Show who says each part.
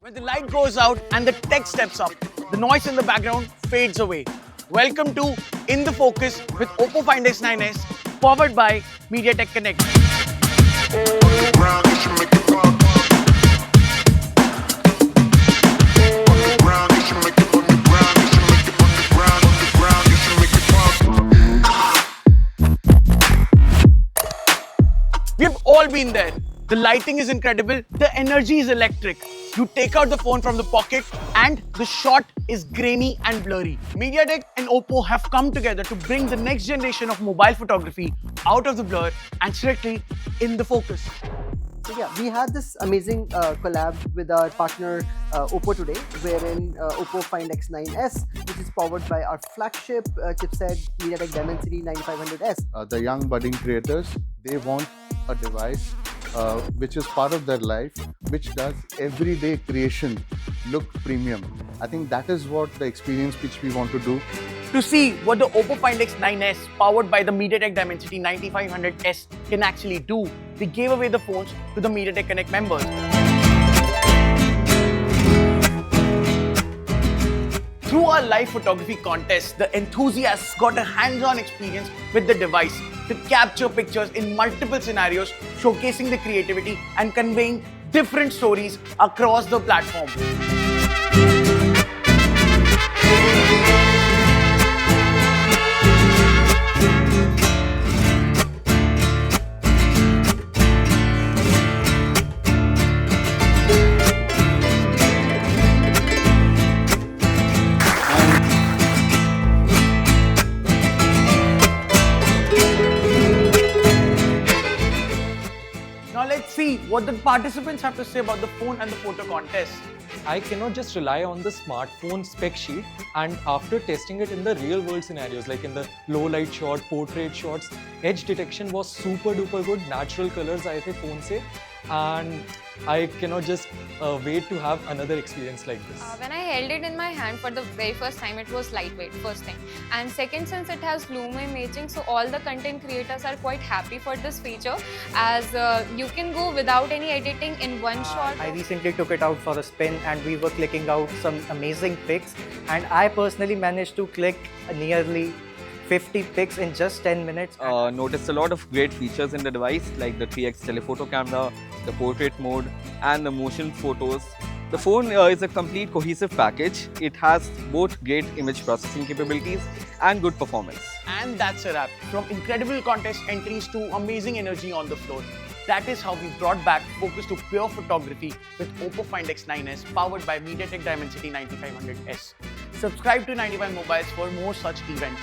Speaker 1: When the light goes out and the tech steps up, the noise in the background fades away. Welcome to In the Focus with OPPO Find X9s, powered by MediaTek Connect. We've all been there. The lighting is incredible, the energy is electric. You take out the phone from the pocket and the shot is grainy and blurry. MediaTek and OPPO have come together to bring the next generation of mobile photography out of the blur and strictly in the focus.
Speaker 2: So yeah, we had this amazing collab with our partner OPPO today, wherein OPPO Find X9s, which is powered by our flagship chipset MediaTek Dimensity 9500S.
Speaker 3: The young budding creators, they want a device which is part of their life, which does everyday creation look premium. I think that is what the experience which we want to do.
Speaker 1: To see what the OPPO Find X9s powered by the MediaTek Dimensity 9500S can actually do, we gave away the phones to the MediaTek Connect members. Through our live photography contest, the enthusiasts got a hands-on experience with the device to capture pictures in multiple scenarios, showcasing the creativity and conveying different stories across the platform. Now let's see what the participants have to say about the phone and the photo contest.
Speaker 4: I cannot just rely on the smartphone spec sheet, and after testing it in the real world scenarios like in the low light shot, portrait shots, edge detection was super duper good, natural colors I think phone se, and I cannot just wait to have another experience like this.
Speaker 5: When I held it in my hand for the very first time, it was lightweight, first thing. And second, since it has lume imaging, so all the content creators are quite happy for this feature, as you can go without any editing in one shot.
Speaker 6: I recently took it out for a spin and we were clicking out some amazing pics, and I personally managed to click nearly 50 pics in just 10 minutes.
Speaker 7: Noticed a lot of great features in the device like the 3x telephoto camera, the portrait mode and the motion photos. The phone is a complete cohesive package. It has both great image processing capabilities and good performance.
Speaker 1: And that's a wrap. From incredible contest entries to amazing energy on the floor. That is how we brought back focus to pure photography with OPPO Find X9s powered by MediaTek Dimensity 9500S. Subscribe to 95 Mobiles for more such events.